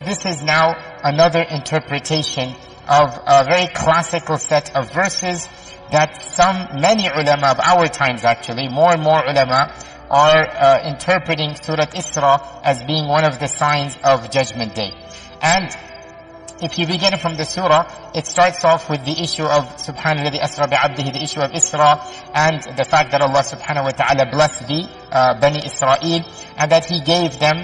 This is now another interpretation of a very classical set of verses that many ulama of our times actually, more and more ulama are interpreting Surah Isra as being one of the signs of Judgment Day. And if you begin from the surah, it starts off with the issue of Subhanalladhi Asra bi'abdihi, the issue of Isra, and the fact that Allah subhanahu wa ta'ala blessed the Bani Israel, and that He gave them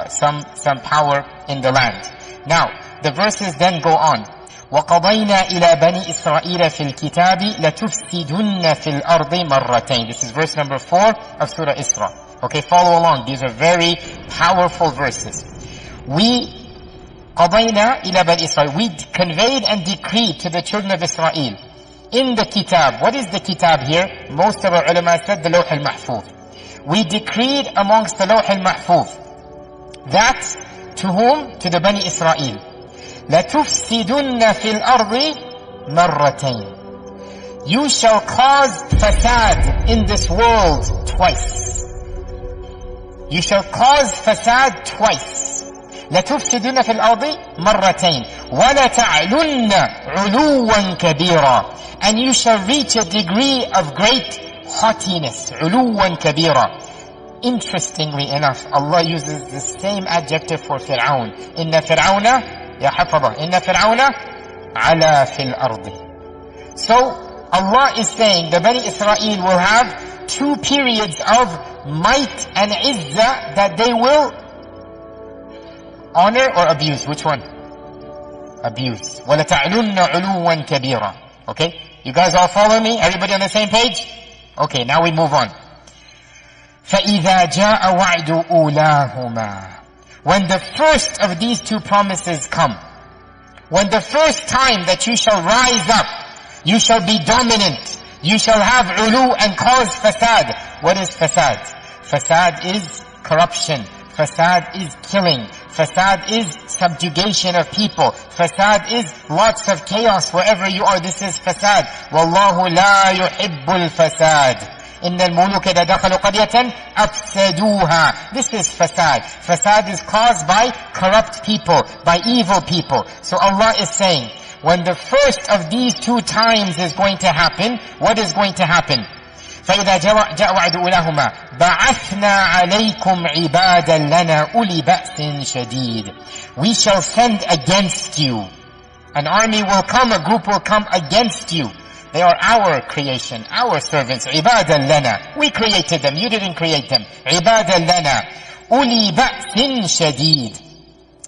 some power in the land. Now, the verses then go on. وَقَضَيْنَا إِلَى بَنِي إِسْرَائِيلَ فِي الْكِتَابِ لَتُفْسِدُنَّ فِي الْأَرْضِ مَرَّتَيْنِ. This is verse number 4 of Surah Isra. Okay, follow along. These are very powerful verses. قَضَيْنَا إِلَى بَنِي إِسْرَائِيلَ. We conveyed and decreed to the children of Israel in the kitab. What is the kitab here? Most of our ulama said the Lawh al-Mahfuz. We decreed amongst the Lawh al-Mahfuz. That to whom? To the Bani Israel. لَتُفْسِدُنَّ فِي الْأَرْضِ مَرَّتَيْنِ. You shall cause fasad in this world twice. You shall cause fasad twice. لَتُفْسِدُنَّ فِي الْأَرْضِ مَرَّتَيْنِ وَلَتَعْلُنَّ عُلُوًّا كَبِيرًا. And you shall reach a degree of great haughtiness. عُلُوًّا كَبِيرًا. Interestingly enough, Allah uses the same adjective for Fir'aun. إِنَّ فِرْعَوْنَ يا حفظة إن فرعون علا في الأرض. So Allah is saying the Bani Israel will have two periods of might and izzah that they will honor or abuse. Which one? Abuse. وَلَتَعْلُنَّ عُلُوًّا كَبِيرًا. Okay? You guys all follow me? Everybody on the same page? Okay, now we move on. فَإِذَا جَاءَ وَعْدُ أُولَاهُمَا. When the first of these two promises come, when the first time that you shall rise up, you shall be dominant, you shall have ulu and cause fasad. What is fasad? Fasad is corruption. Fasad is killing. Fasad is subjugation of people. Fasad is lots of chaos wherever you are. This is fasad. Wallahu la yuhibbul fasad. إِنَّ الْمُلُوكَ إِذَا دَخَلُوا قَرْيَةً أَفْسَدُوهَا. This is fasad. Fasad is caused by corrupt people, by evil people. So Allah is saying, when the first of these two times is going to happen, what is going to happen? فَإِذَا جَاءَ وَعْدُ أُولَاهُمَا بَعَثْنَا عَلَيْكُمْ عِبَادًا لَنَا أُولِي بَأْسٍ شَدِيدٍ. We shall send against you. An army will come, a group will come against you. They are our creation, our servants. عِبَادًا لَنَا. We created them, you didn't create them. عِبَادًا لَنَا أُولِي بَأْسٍ شَدِيدٍ.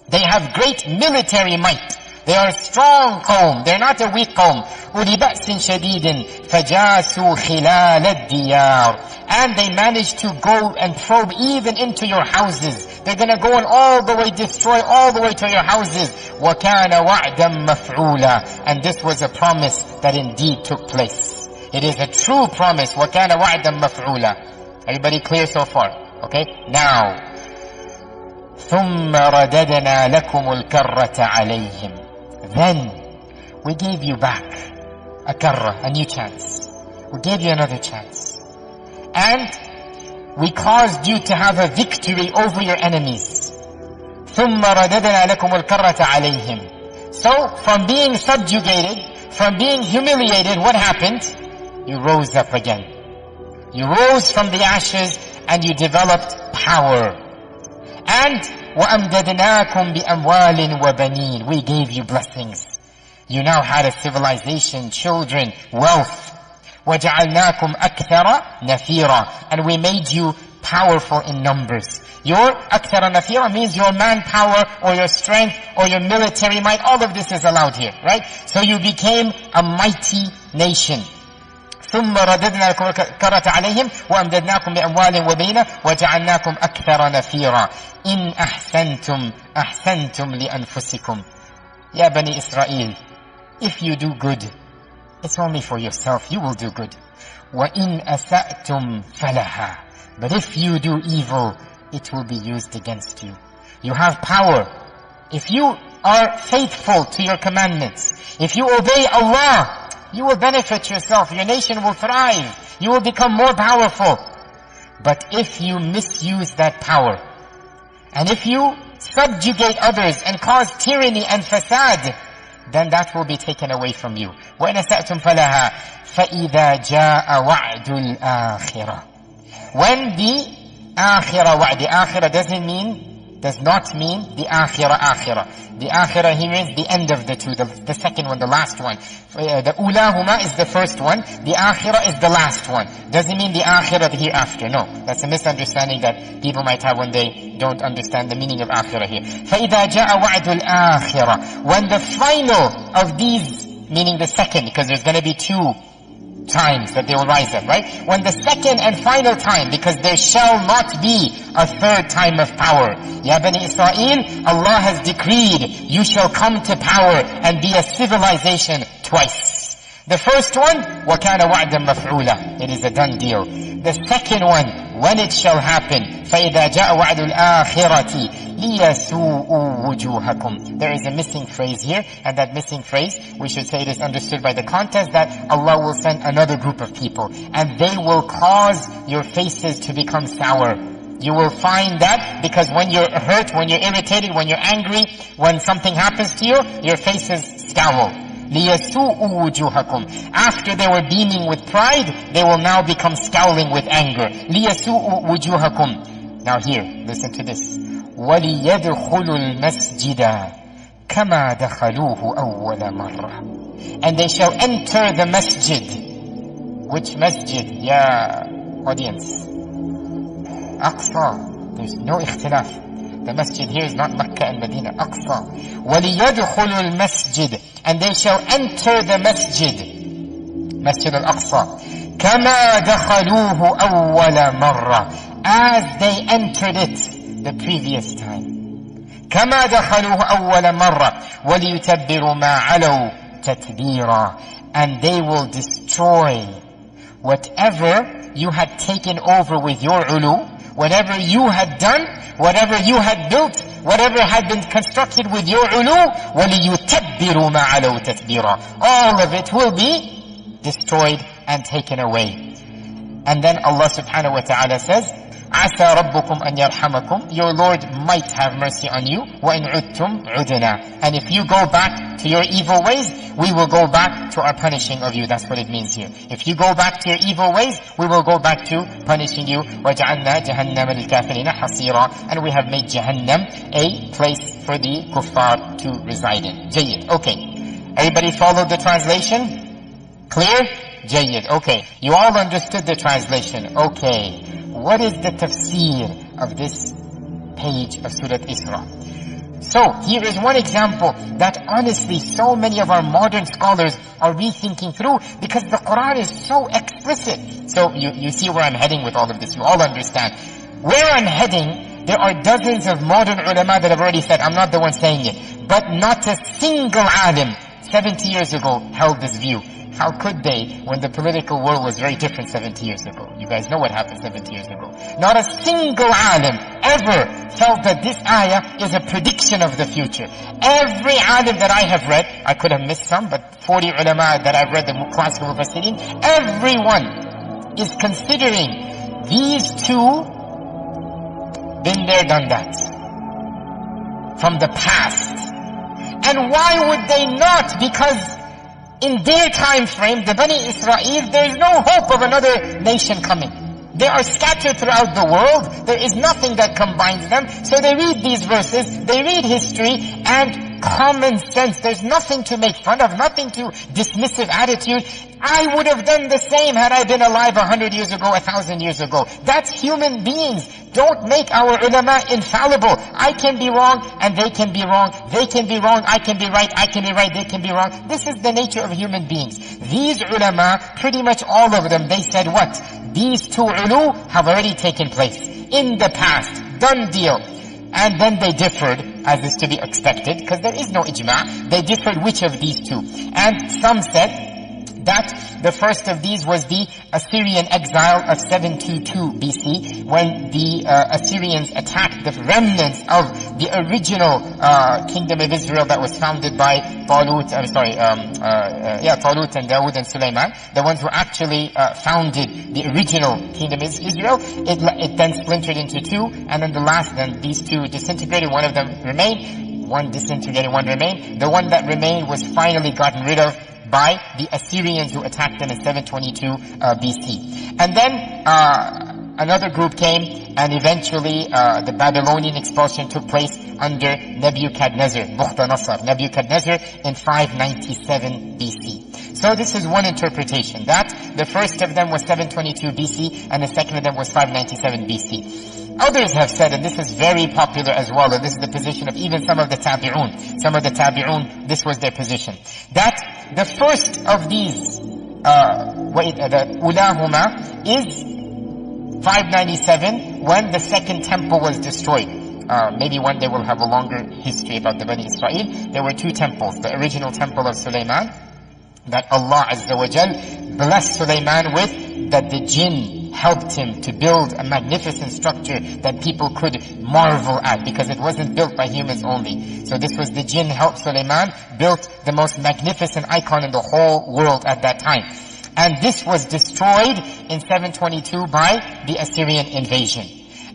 They have great military might. They are a strong qawm. They're not a weak qawm. أُولِي بَأْسٍ شَدِيدٍ فَجَاسُوا خِلَالَ الدِّيَارِ. And they managed to go and probe even into your houses. They're gonna go and all the way destroy all the way to your houses. وَكَانَ وَعْدًا مَفْعُولًا. And this was a promise that indeed took place. It is a true promise. وَكَانَ وَعْدًا مَفْعُولًا. Everybody clear so far? Okay? Now, ثُمَّ رَدَدْنَا لَكُمُ الْكَرَّةَ عَلَيْهِمْ. Then we gave you back a karra, a new chance. We gave you another chance. And we caused you to have a victory over your enemies. ثُمَّ رَدَدْنَا لَكُمُ الْكَرَّةَ عَلَيْهِمْ. So, from being subjugated, from being humiliated, what happened? You rose up again. You rose from the ashes and you developed power. And وَأَمْدَدْنَاكُمْ بِأَمْوَالٍ وَبَنِينَ. We gave you blessings. You now had a civilization, children, wealth. وَجَعَلْنَاكُمْ أَكْثَرَ نَفِيرًا. And we made you powerful in numbers. Your أَكْثَرَ نَفِيرًا means your manpower or your strength or your military might. All of this is allowed here, right? So you became a mighty nation. ثُمَّ رَدَدْنَا لَكُمُ الْكَرَّةَ عَلَيْهِمْ وَأَمْدَدْنَاكُمْ بِأَمْوَالٍ وَبَنِينَ وَجَعَلْنَاكُمْ أَكْثَرَ نَفِيرًا إِنْ أَحْسَنْتُمْ أَحْسَنْتُمْ لِأَنفُسِكُمْ. Ya Bani Israel, if you do good, it's only for yourself. You will do good. وَإِنْ أَسَأْتُمْ فَلَهَا. But if you do evil, it will be used against you. You have power. If you are faithful to your commandments, if you obey Allah, you will benefit yourself. Your nation will thrive. You will become more powerful. But if you misuse that power, and if you subjugate others and cause tyranny and fasad, then that will be taken away from you. وَإِنْ أَسَأْتُمْ فَلَهَا فَإِذَا جَاءَ وَعْدُ الْآخِرَةِ. When the akhirah does not mean the akhirah. The akhirah here means the end of the two, the second one, the last one. The ulahuma is the first one, the akhirah is the last one. Doesn't mean the akhirah, the hereafter. No, that's a misunderstanding that people might have when they don't understand the meaning of akhirah here. فَإِذَا جَاءَ وَعْدُ الْآخِرَةِ. When the final of these, meaning the second, because there's going to be two times that they will rise up, right? When the second and final time, because there shall not be a third time of power. Ya Bani Israel, Allah has decreed you shall come to power and be a civilization twice. The first one, وَكَانَ وَعْدًا مَفْعُولًا. It is a done deal. The second one, when it shall happen, فَإِذَا جَاءَ وَعْدُ الْآخِرَةِ لِيَسُوءُوا وُجُوهَكُمْ. There is a missing phrase here, and that missing phrase, we should say it is understood by the context that Allah will send another group of people, and they will cause your faces to become sour. You will find that because when you're hurt, when you're irritated, when you're angry, when something happens to you, your faces scowl. لِيَسُوءُوا وُجُوهَكُمْ. After they were beaming with pride, they will now become scowling with anger. لِيَسُوءُوا وُجُوهَكُمْ. Now here, listen to this. وَلِيَدْخُلُوا الْمَسْجِدَ كَمَا دَخَلُوهُ أَوَّلَ مَرَّةٍ. And they shall enter the masjid. Which masjid, ya audience? Aqsa. There's no ikhtilaf. The masjid here is not Makkah and Medina. Aqsa. وَلِيَدْخُلُوا الْمَسْجِدِ. And they shall enter the masjid. Masjid al-Aqsa. كَمَا دَخَلُوهُ أَوَّلَ مَرَّةٍ. As they entered it the previous time. كَمَا دَخَلُوهُ أَوَّلَ مَرَّةٍ. وَلِيُتَبِّرُوا مَا عَلَوْا تَتْبِيرًا. And they will destroy whatever you had taken over with your ulu, whatever you had done, whatever you had built, whatever had been constructed with your ulu, وَلِيُتَبِّرُوا مَا عَلَوْا تَتْبِيرًا. All of it will be destroyed and taken away. And then Allah subhanahu wa ta'ala says, عَسَى رَبُّكُمْ أَنْ يَرْحَمَكُمْ. Your Lord might have mercy on you. وَإِنْ عُدْتُمْ عُدْنَا. And if you go back to your evil ways, we will go back to our punishing of you. That's what it means here. If you go back to your evil ways, we will go back to punishing you. وَجَعَلْنَا جَهَنَّمَ لِلْكَافِرِينَ حَصِيرًا. And we have made Jahannam a place for the kuffar to reside in. Jayyid. Okay. Everybody followed the translation? Clear? Jayyid. Okay. You all understood the translation. Okay. What is the tafsir of this page of Surah Isra? So, here is one example that honestly so many of our modern scholars are rethinking through because the Quran is so explicit. So, you see where I'm heading with all of this. You all understand. Where I'm heading, there are dozens of modern ulama that have already said, I'm not the one saying it, but not a single alim 70 years ago held this view. How could they when the political world was very different 70 years ago? You guys know what happened 70 years ago. Not a single alim ever felt that this ayah is a prediction of the future. Every alim that I have read, I could have missed some, but 40 ulama that I've read, the classical mufassirin, everyone is considering these two been there, done that. From the past. And why would they not? Because in their time frame, the Bani Israel, there is no hope of another nation coming. They are scattered throughout the world. There is nothing that combines them. So they read these verses, they read history, and common sense. There's nothing to make fun of, nothing to dismissive attitude. I would have done the same had I been alive 100 years ago, 1,000 years ago. That's human beings. Don't make our ulama infallible. I can be wrong and they can be wrong. They can be wrong, I can be right, I can be right, they can be wrong. This is the nature of human beings. These ulama, pretty much all of them, they said what? These two ulu have already taken place in the past. Done deal. And then they differed, as is to be expected, because there is no ijma'. They differed which of these two. And some said That the first of these was the Assyrian exile of 722 BC, when the Assyrians attacked the remnants of the original kingdom of Israel that was founded by Talut and Dawood and Sulaiman, the ones who actually founded the original kingdom of Israel. It then splintered into two, and then these two disintegrated. One of them remained. One disintegrated, one remained. The one that remained was finally gotten rid of by the Assyrians who attacked them in 722 BC. And then another group came, and eventually the Babylonian expulsion took place under Nebuchadnezzar, Nebuchadnezzar in 597 BC. So this is one interpretation, that the first of them was 722 BC and the second of them was 597 BC. Others have said, and this is very popular as well, and this is the position of even some of the Tabi'un. Some of the Tabi'un, this was their position, that the first of these, the Ulahuma, is 597, when the second temple was destroyed. Maybe one day we'll have a longer history about the Bani Israel. There were two temples. The original temple of Sulaiman, that Allah Azza wa Jal blessed Sulaiman with, that the jinn helped him to build a magnificent structure that people could marvel at, because it wasn't built by humans only. So this was the jinn helped Sulaiman built the most magnificent icon in the whole world at that time. And this was destroyed in 722 by the Assyrian invasion.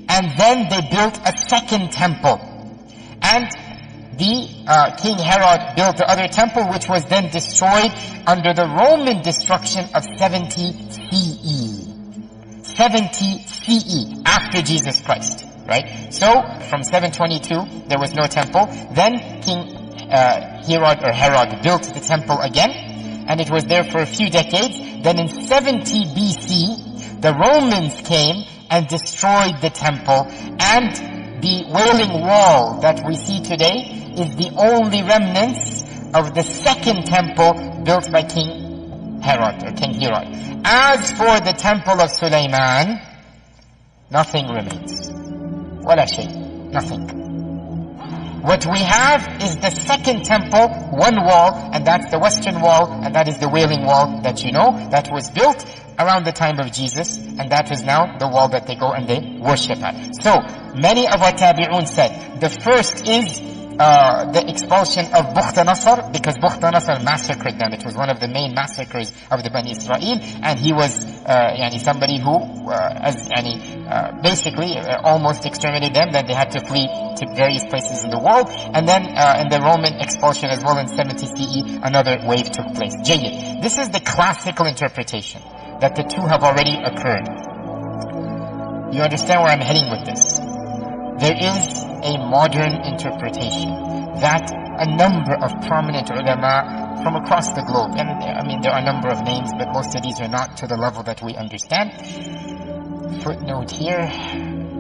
And then they built a second temple. And the King Herod built the other temple, which was then destroyed under the Roman destruction of 70 CE. 70 CE, after Jesus Christ, right? So, from 722, there was no temple. Then King Herod built the temple again, and it was there for a few decades. Then in 70 BC, the Romans came and destroyed the temple, and the Wailing Wall that we see today is the only remnants of the second temple built by King Herod. As for the temple of Sulaiman, nothing remains. Wala shay, nothing. What we have is the second temple, one wall, and that's the western wall, and that is the Wailing Wall that you know, that was built around the time of Jesus, and that is now the wall that they go and they worship at. So, many of our Tabi'un said, the first is the expulsion of Bukhtanasar, because Bukhtanasar massacred them. It was one of the main massacres of the Bani Israel, and he was somebody who basically almost exterminated them. Then they had to flee to various places in the world, and then in the Roman expulsion as well in 70 CE, another wave took place. Jayyid. This is the classical interpretation, that the two have already occurred. You understand where I'm heading with this? There is a modern interpretation that a number of prominent ulama from across the globe, and I mean there are a number of names, but most of these are not to the level that we understand. Footnote here,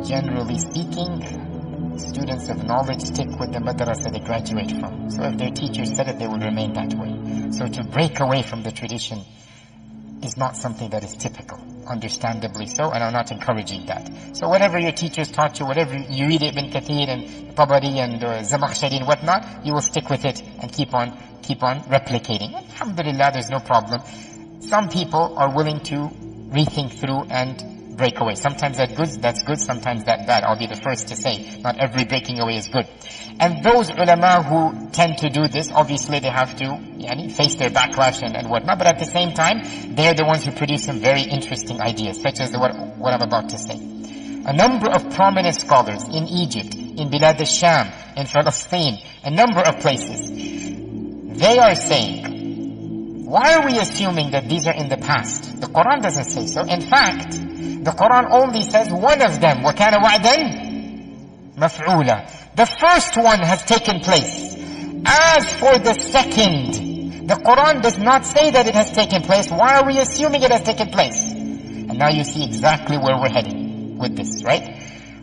generally speaking, students of knowledge stick with the madrasa they graduate from. So if their teachers said it, they will remain that way. So to break away from the tradition is not something that is typical, understandably so, and I'm not encouraging that. So whatever your teachers taught you, whatever you read Ibn Kathir and Tabari and Zamakhshari and whatnot, you will stick with it and keep on replicating. Alhamdulillah, there's no problem. Some people are willing to rethink through and break away. Sometimes that's good, sometimes that's bad. I'll be the first to say, not every breaking away is good. And those ulama who tend to do this, obviously they have to face their backlash and whatnot, but at the same time, they're the ones who produce some very interesting ideas, such as what I'm about to say. A number of prominent scholars in Egypt, in Bilad al-Sham, in Palestine, a number of places, they are saying, why are we assuming that these are in the past? The Quran doesn't say so. In fact, the Quran only says one of them, وَكَانَ وَعْدًا مَفْعُولًا. The first one has taken place. As for the second, the Quran does not say that it has taken place. Why are we assuming it has taken place? And now you see exactly where we're heading with this, right?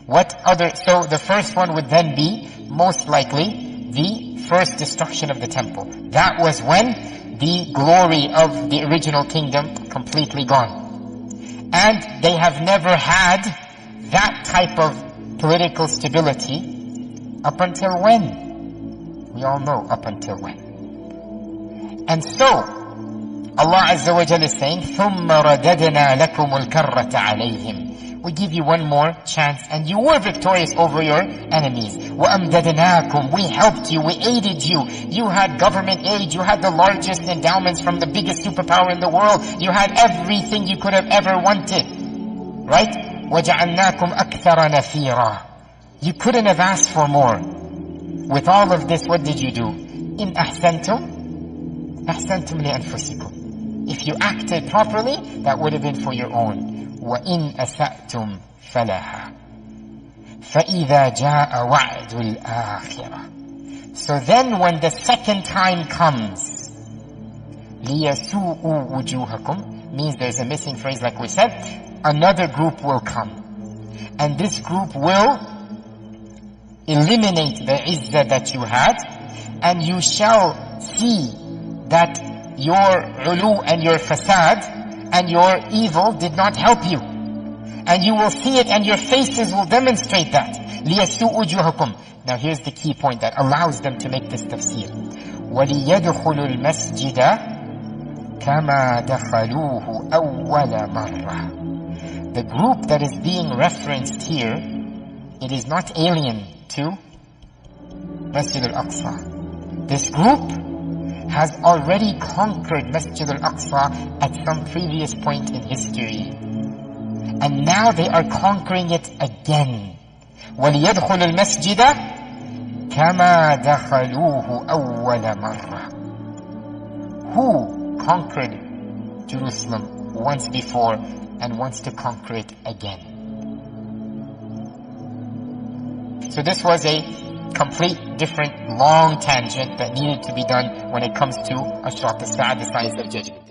So the first one would then be, most likely, the first destruction of the temple. That was when the glory of the original kingdom completely gone. And they have never had that type of political stability up until when? We all know up until when. And so, Allah Azza wa Jalla is saying, ثُمَّ رَدَدْنَا لَكُمُ الْكَرَّةَ عَلَيْهِمْ. We give you one more chance and you were victorious over your enemies. وَأَمْدَدْنَاكُمْ. We helped you, we aided you. You had government aid, you had the largest endowments from the biggest superpower in the world. You had everything you could have ever wanted. Right? وَجَعَلْنَاكُمْ أَكْثَرَ نَفِيرًا. You couldn't have asked for more. With all of this, what did you do? إِنْ أَحْسَنْتُمْ أَحْسَنْتُمْ لِأَنفُسِكُمْ. If you acted properly, that would have been for your own. وَإِنْ أَسَأْتُمْ فَلَهَا فَإِذَا جَاءَ وَعْدُ الْآخِرَةِ. So then when the second time comes, لِيَسُوءُوا وُجُوهَكُمْ, means there's a missing phrase like we said, another group will come. And this group will eliminate the izzah that you had, and you shall see that your ulu and your fasad and your evil did not help you. And you will see it and your faces will demonstrate that. لِيَسُوءُ وُجُوهَكُمْ. Now here's the key point that allows them to make this tafsir. وَلِيَدْخُلُوا الْمَسْجِدَ كَمَا دَخَلُوهُ أَوَّلَ مَرَّةٍ. The group that is being referenced here, it is not alien to Masjid al-Aqsa. This group has already conquered Masjid al-Aqsa at some previous point in history. And now they are conquering it again. وَلِيَدْخُلُوا الْمَسْجِدَ كَمَا دَخَلُوهُ أَوَّلَ مَرَّةٍ. Who conquered Jerusalem once before and wants to conquer it again? So this was a complete different long tangent that needed to be done when it comes to Ashrat al-Sa'ad, the signs of judgment.